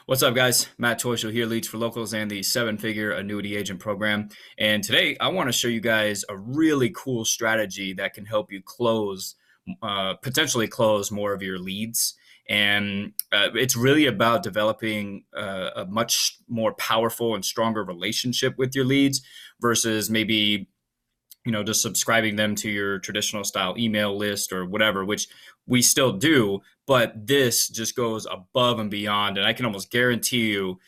What's up, guys? Matt Toyshow here, Leads for Locals and the seven-figure annuity agent program. And today I want to show you guys a really cool strategy that can help you potentially close more of your leads. And it's really about developing a much more powerful and stronger relationship with your leads versus maybe just subscribing them to your traditional style email list or whatever, which we still do, but this just goes above and beyond. And I can almost guarantee you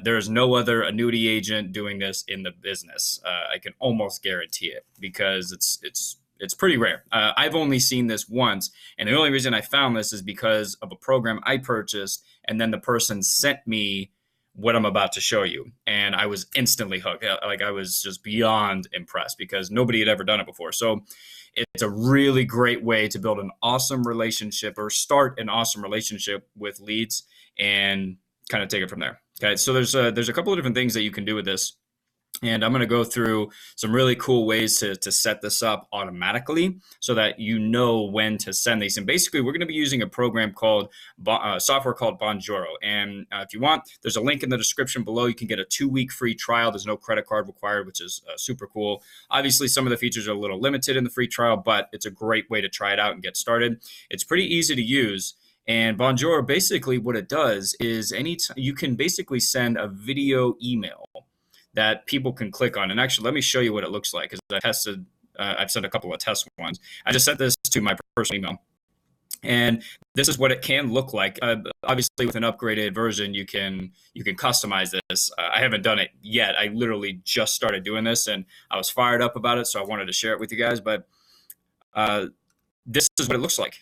there is no other annuity agent doing this in the business. I can almost guarantee it because it's pretty rare. I've only seen this once, and the only reason I found this is because of a program I purchased, and then the person sent me what I'm about to show you. And I was instantly hooked. Like, I was just beyond impressed because nobody had ever done it before. So it's a really great way to build an awesome relationship or start an awesome relationship with leads and kind of take it from there. Okay. So there's a couple of different things that you can do with this. And I'm going to go through some really cool ways to set this up automatically so that you know when to send these. And basically, we're going to be using a program called software called Bonjoro. And if you want, there's a link in the description below. You can get a 2-week free trial. There's no credit card required, which is super cool. Obviously, some of the features are a little limited in the free trial, but it's a great way to try it out and get started. It's pretty easy to use. And Bonjoro, basically what it does is you can basically send a video email that people can click on. And actually, let me show you what it looks like, because I've sent a couple of test ones. I just sent this to my personal email. And this is what it can look like. Obviously, with an upgraded version, you can customize this. I haven't done it yet. I literally just started doing this, and I was fired up about it, so I wanted to share it with you guys. But this is what it looks like.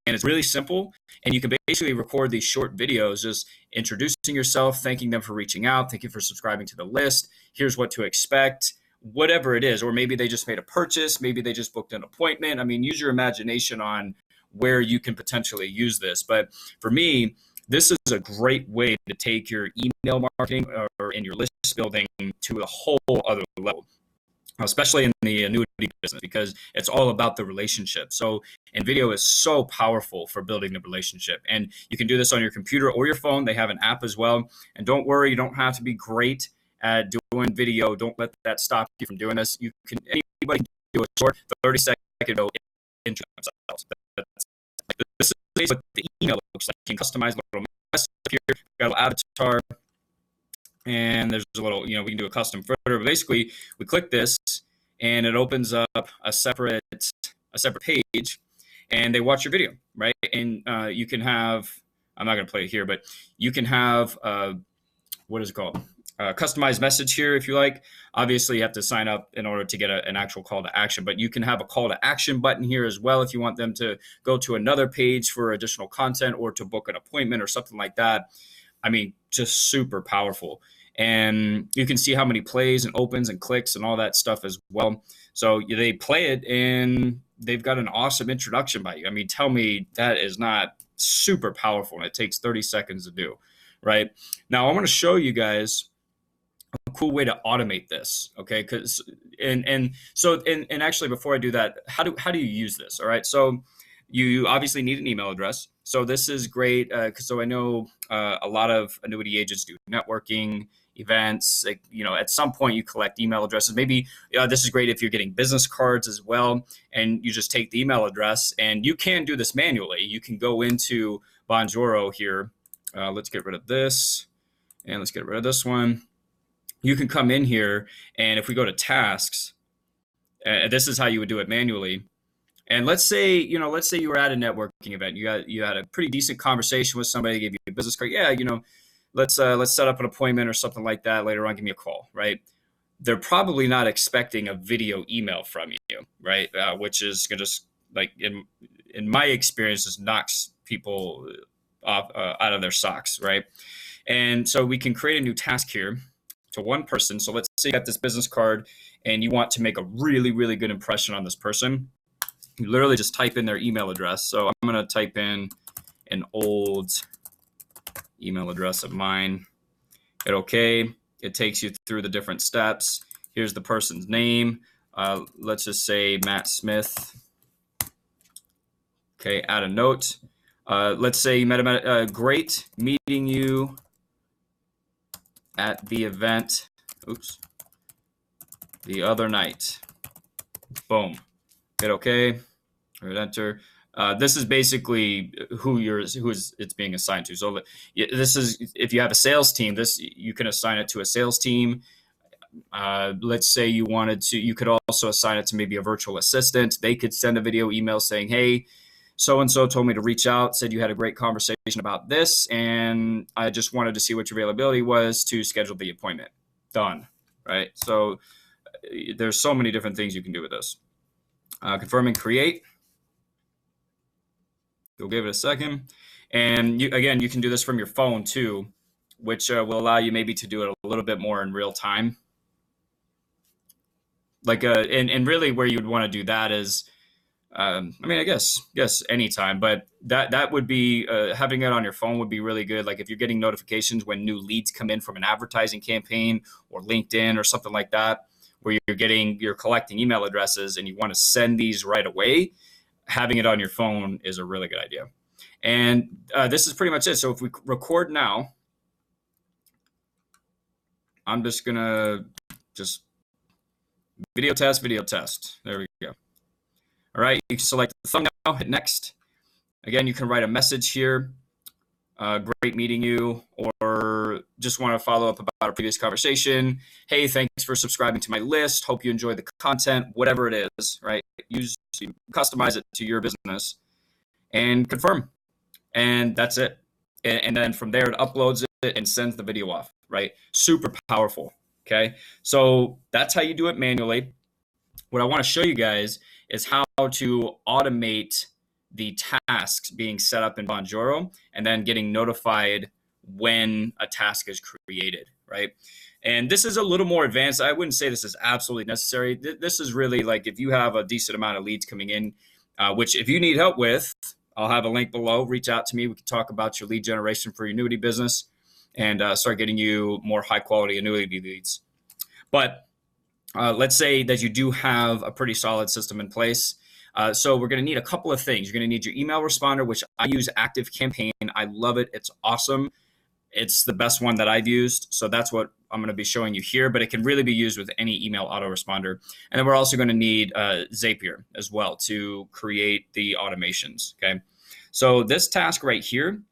And it's really simple, and you can basically record these short videos just introducing yourself, thanking them for reaching out, thank you for subscribing to the list, here's what to expect, whatever it is. Or maybe they just made a purchase, maybe they just booked an appointment. I mean, use your imagination on where you can potentially use this. But for me, this is a great way to take your email marketing or in your list building to a whole other level, especially in the annuity business, because it's all about the relationship. So, and video is so powerful for building the relationship. And you can do this on your computer or your phone. They have an app as well. And don't worry, you don't have to be great at doing video. Don't let that stop you from doing this. Anybody can do a short 30-second video intro themselves. This is what the email looks like. You can customize a little message here. Got a little avatar. And there's a little, we can do a custom footer. But basically, we click this, and it opens up a separate page, and they watch your video, right? And you can have, I'm not going to play it here, but you can have, what is it called? Customized message here if you like. Obviously, you have to sign up in order to get an actual call to action, but you can have a call to action button here as well if you want them to go to another page for additional content or to book an appointment or something like that. I mean, just super powerful. And you can see how many plays and opens and clicks and all that stuff as well. So they play it, and they've got an awesome introduction by you. I mean, tell me that is not super powerful, and it takes 30 seconds to do, right? Now, I want to show you guys a cool way to automate this, okay? And actually, before I do that, how do you use this? All right, so you obviously need an email address. So this is great. So I know a lot of annuity agents do networking events. Like, at some point you collect email addresses. Maybe this is great if you're getting business cards as well, and you just take the email address, and you can do this manually. You can go into Bonjoro here. Let's get rid of this, and let's get rid of this one. You can come in here, and if we go to tasks, this is how you would do it manually. And let's say you were at a networking event. You had a pretty decent conversation with somebody, gave you a business card. Yeah, let's set up an appointment or something like that later on. Give me a call, right? They're probably not expecting a video email from you, right? Which is gonna just, like, in my experience, just knocks people off out of their socks, right? And so we can create a new task here to one person. So let's say you got this business card, and you want to make a really, really good impression on this person. You literally just type in their email address. So I'm going to type in an old email address of mine. Hit OK. It takes you through the different steps. Here's the person's name. Let's just say Matt Smith. Okay, add a note. Let's say you met him at great meeting you at the event, the other night. Boom. Hit OK. Hit enter. This is basically who it's being assigned to. So this is, if you have a sales team, you can assign it to a sales team. Let's say you could also assign it to maybe a virtual assistant. They could send a video email saying, hey, so-and-so told me to reach out, said you had a great conversation about this, and I just wanted to see what your availability was to schedule the appointment. Done, right? So there's so many different things you can do with this. Confirm and create. You'll give it a second. And you can do this from your phone too, which will allow you maybe to do it a little bit more in real time. And really where you'd want to do that is, I guess anytime, but that would be, having it on your phone would be really good. Like if you're getting notifications when new leads come in from an advertising campaign or LinkedIn or something like that, where you're collecting email addresses and you want to send these right away, having it on your phone is a really good idea. And this is pretty much it. So if we record now, I'm just gonna video test. There we go. All right, you can select the thumbnail, hit next. Again, you can write a message here. Great meeting you, or just want to follow up about our previous conversation. Hey, thanks for subscribing to my list. Hope you enjoy the content, whatever it is, right? Customize it to your business and confirm. And that's it. And then from there, it uploads it and sends the video off, right? Super powerful, okay? So that's how you do it manually. What I want to show you guys is how to automate the tasks being set up in Bonjoro and then getting notified when a task is created, right? And this is a little more advanced. I wouldn't say this is absolutely necessary. This is really like if you have a decent amount of leads coming in, which if you need help with, I'll have a link below. Reach out to me. We can talk about your lead generation for your annuity business and start getting you more high quality annuity leads. But let's say that you do have a pretty solid system in place. So we're going to need a couple of things. You're going to need your email responder, which I use Active Campaign. I love it. It's awesome. It's the best one that I've used. So that's what I'm going to be showing you here, but it can really be used with any email autoresponder. And then we're also going to need Zapier as well to create the automations. Okay. So this task right here,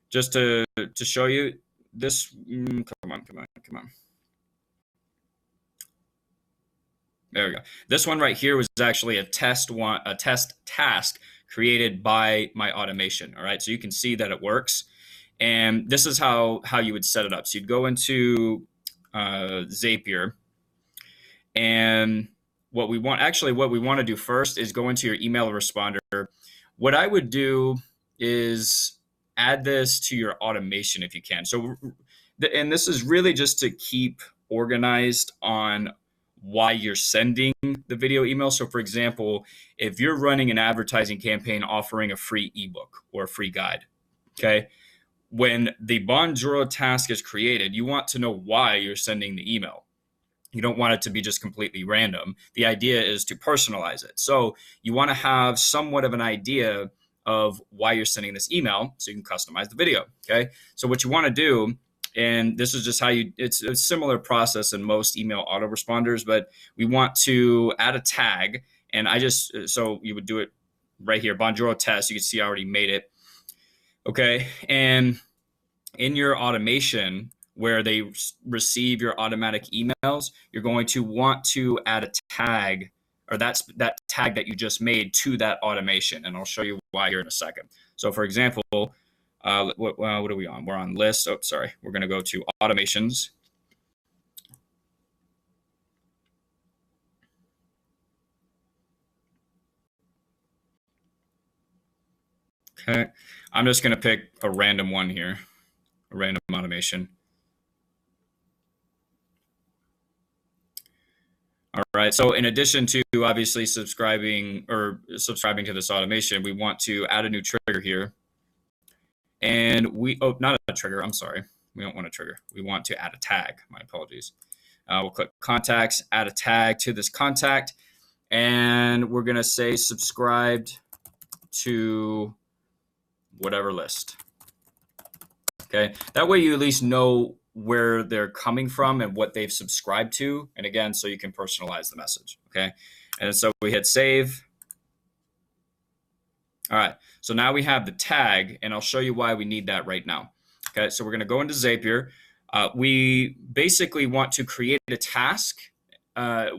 just to show you this, come on. There we go. This one right here was actually a test task created by my automation. All right. So you can see that it works. And this is how you would set it up. So you'd go into Zapier, and what we want to do first is go into your email responder. What I would do is add this to your automation if you can. So, and this is really just to keep organized on why you're sending the video email. So for example, if you're running an advertising campaign offering a free ebook or a free guide, okay, when the Bonjoro task is created, you want to know why you're sending the email. You don't want it to be just completely random. The idea is to personalize it. So you want to have somewhat of an idea of why you're sending this email so you can customize the video, okay? So what you want to do, and this is just how it's a similar process in most email autoresponders, but we want to add a tag. And so you would do it right here, Bonjoro test. You can see I already made it. Okay. And in your automation, where they receive your automatic emails, you're going to want to add a tag, or that tag that you just made to that automation. And I'll show you why here in a second. So for example, what are we on? We're on list. Oh, sorry. We're going to go to automations. Okay. I'm just going to pick a random one here, a random automation. All right. So in addition to obviously subscribing to this automation, we want to add a new trigger here. And not a trigger. I'm sorry. We don't want a trigger. We want to add a tag. My apologies. We'll click contacts, add a tag to this contact, and we're going to say subscribed to whatever list. Okay. That way you at least know where they're coming from and what they've subscribed to. And again, so you can personalize the message. Okay. And so we hit save. All right. So now we have the tag, and I'll show you why we need that right now. Okay. So we're going to go into Zapier. We basically want to create a task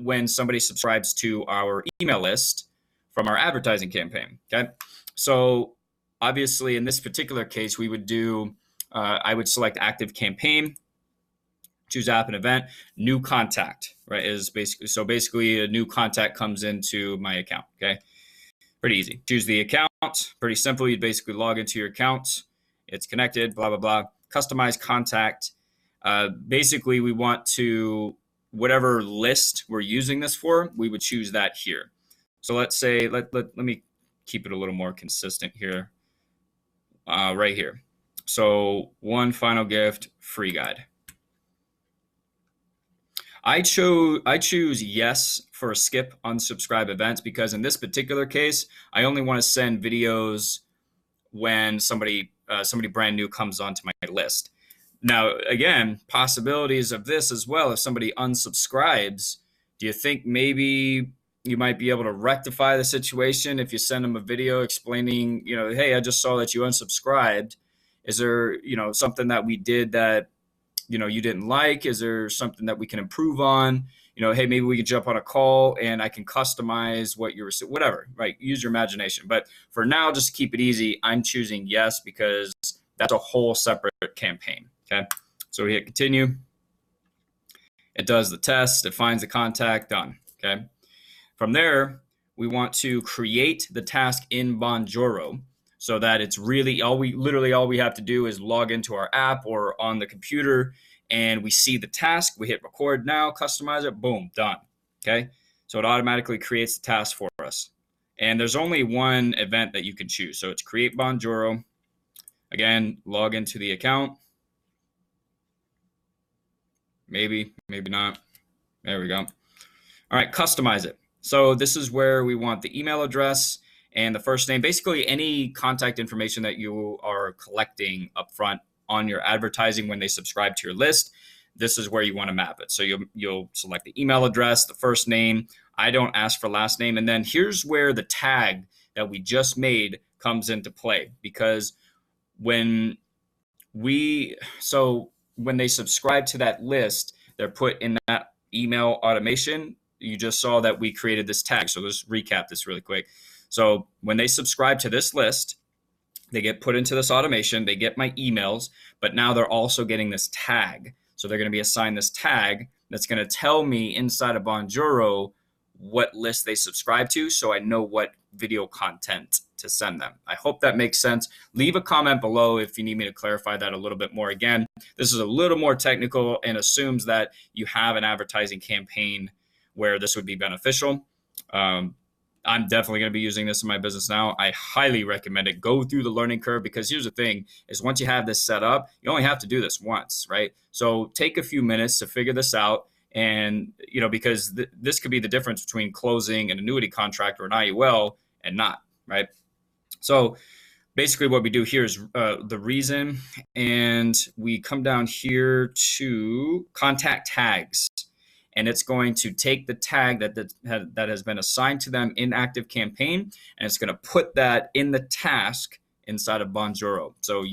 when somebody subscribes to our email list from our advertising campaign. Okay. So obviously in this particular case, we would do, I would select active campaign, choose app and event, new contact, right? Is basically, so basically a new contact comes into my account. Okay. Pretty easy. Choose the account. Pretty simple. You basically log into your account. It's connected, blah, blah, blah. Customize contact. Basically, we want to, whatever list we're using this for, we would choose that here. So let's say, let me keep it a little more consistent here, right here. So one final gift, free guide. I choose yes for skip unsubscribe events because in this particular case, I only want to send videos when somebody brand new comes onto my list. Now, again, possibilities of this as well. If somebody unsubscribes, do you think maybe you might be able to rectify the situation if you send them a video explaining, hey, I just saw that you unsubscribed. Is there, something that we did that, you didn't like? Is there something that we can improve on? Hey, maybe we could jump on a call and I can customize what you're, whatever, right? Use your imagination. But for now, just to keep it easy, I'm choosing yes because that's a whole separate campaign. Okay. So we hit continue. It does the test. It finds the contact. Done. Okay. From there, we want to create the task in Bonjoro so that it's really all we have to do is log into our app or on the computer and we see the task. We hit record now, customize it, boom, done. Okay. So it automatically creates the task for us. And there's only one event that you can choose. So it's create Bonjoro. Again, log into the account. Maybe not. There we go. All right, customize it. So this is where we want the email address and the first name, basically any contact information that you are collecting up front on your advertising when they subscribe to your list. This is where you want to map it. So you'll select the email address, the first name. I don't ask for last name. And then here's where the tag that we just made comes into play, because when they subscribe to that list, they're put in that email automation. You just saw that we created this tag. So let's recap this really quick. So when they subscribe to this list, they get put into this automation. They get my emails, but now they're also getting this tag. So they're going to be assigned this tag that's going to tell me inside of Bonjoro what list they subscribe to, so I know what video content to send them. I hope that makes sense. Leave a comment below if you need me to clarify that a little bit more. Again, this is a little more technical and assumes that you have an advertising campaign where this would be beneficial. I'm definitely going to be using this in my business now. I highly recommend it. Go through the learning curve, because here's the thing is once you have this set up, you only have to do this once, right? So take a few minutes to figure this out. And, because this could be the difference between closing an annuity contract or an IUL and not, right? So basically what we do here is the reason, and we come down here to contact tags. And it's going to take the tag that has been assigned to them in active campaign, and it's going to put that in the task inside of Bonjoro. So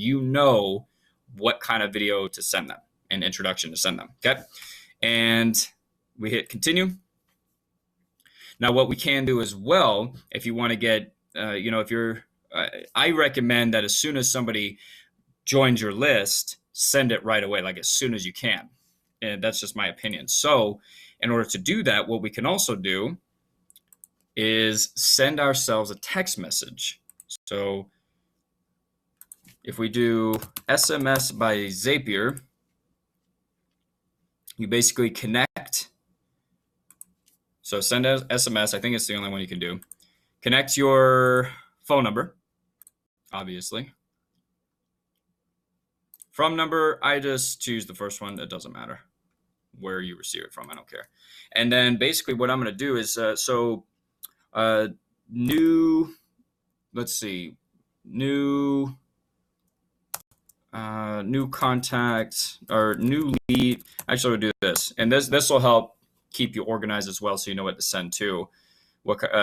what kind of video to send them, an introduction to send them. Okay. And we hit continue. Now, what we can do as well, if you want to get, I recommend that as soon as somebody joins your list, send it right away, like as soon as you can. And that's just my opinion. So in order to do that, what we can also do is send ourselves a text message. So if we do SMS by Zapier, you basically connect. So send an SMS. I think it's the only one you can do. Connect your phone number, obviously. From number, I just choose the first one. It doesn't matter where you receive it from. I don't care. And then basically what I'm going to do is, new new contact or new lead. Actually, we'll do this, and this will help keep you organized as well, so you know what to send to.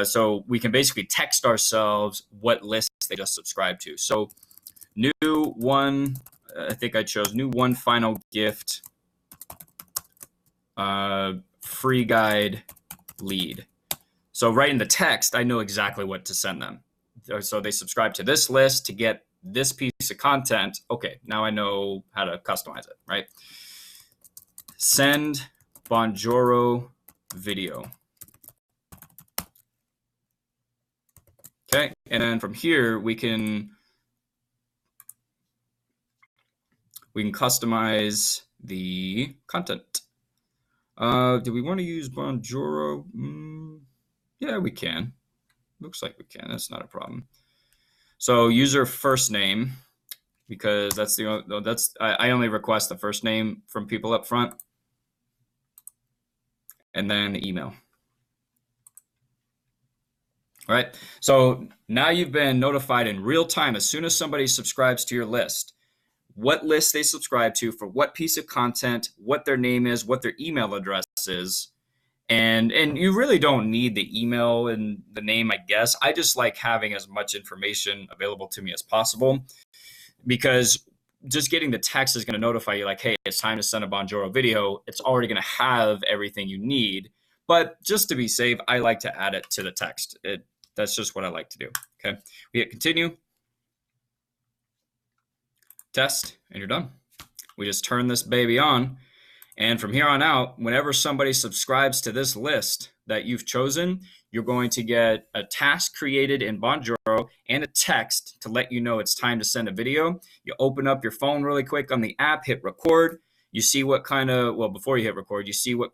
So we can basically text ourselves what lists they just subscribed to. So new one, I think I chose new one final gift, free guide lead. So right in the text, I know exactly what to send them. So they subscribe to this list to get this piece of content. Okay, now I know how to customize it, right? Send Bonjoro video. Okay, and then from here we can customize the content. Do we want to use Bonjoro? Yeah, we can. Looks like we can. That's not a problem. So user first name, because I only request the first name from people up front, and then email. All right. So now you've been notified in real time as soon as somebody subscribes to your list, what list they subscribe to, for what piece of content, what their name is, what their email address is. And you really don't need the email and the name, I guess. I just like having as much information available to me as possible, because just getting the text is going to notify you like, hey, it's time to send a Bonjoro video. It's already going to have everything you need. But just to be safe, I like to add it to the text. That's just what I like to do. Okay. We hit continue, test, and you're done. We just turn this baby on. And from here on out, whenever somebody subscribes to this list that you've chosen, you're going to get a task created in Bonjoro and a text to let you know it's time to send a video. You open up your phone really quick on the app, hit record. You see what kind of, well, before you hit record, you see what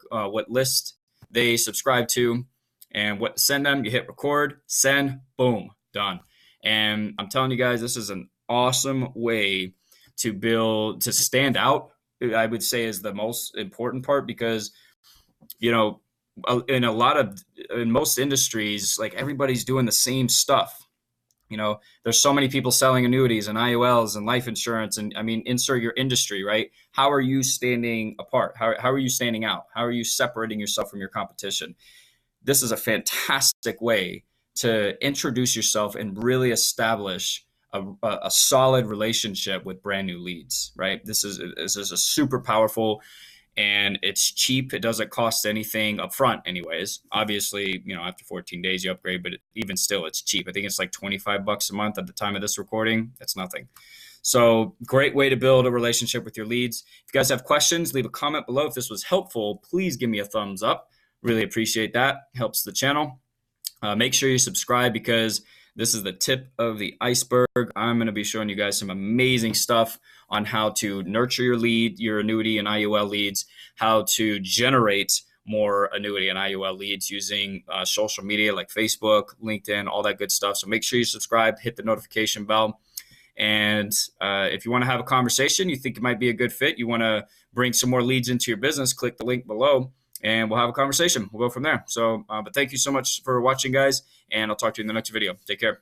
list they subscribe to and what to send them. You hit record, send, boom, done. And I'm telling you guys, this is an awesome way to stand out, I would say, is the most important part, because, in most industries, like, everybody's doing the same stuff. There's so many people selling annuities and IULs and life insurance. And I mean, insert your industry, right? How are you standing apart? How are you standing out? How are you separating yourself from your competition? This is a fantastic way to introduce yourself and really establish a solid relationship with brand new leads, right? This is a super powerful, and it's cheap. It doesn't cost anything up front anyways. Obviously, after 14 days you upgrade, but even still, it's cheap. I think it's like $25 a month at the time of this recording. That's nothing. So great way to build a relationship with your leads. If you guys have questions, leave a comment below. If this was helpful, please give me a thumbs up. Really appreciate that. Helps the channel. Make sure you subscribe, because this is the tip of the iceberg. I'm going to be showing you guys some amazing stuff on how to nurture your annuity and IUL leads, how to generate more annuity and IUL leads using social media like Facebook, LinkedIn, all that good stuff. So make sure you subscribe, hit the notification bell. And if you want to have a conversation, you think it might be a good fit, you want to bring some more leads into your business, click the link below and we'll have a conversation. We'll go from there. So, but thank you so much for watching, guys, and I'll talk to you in the next video. Take care.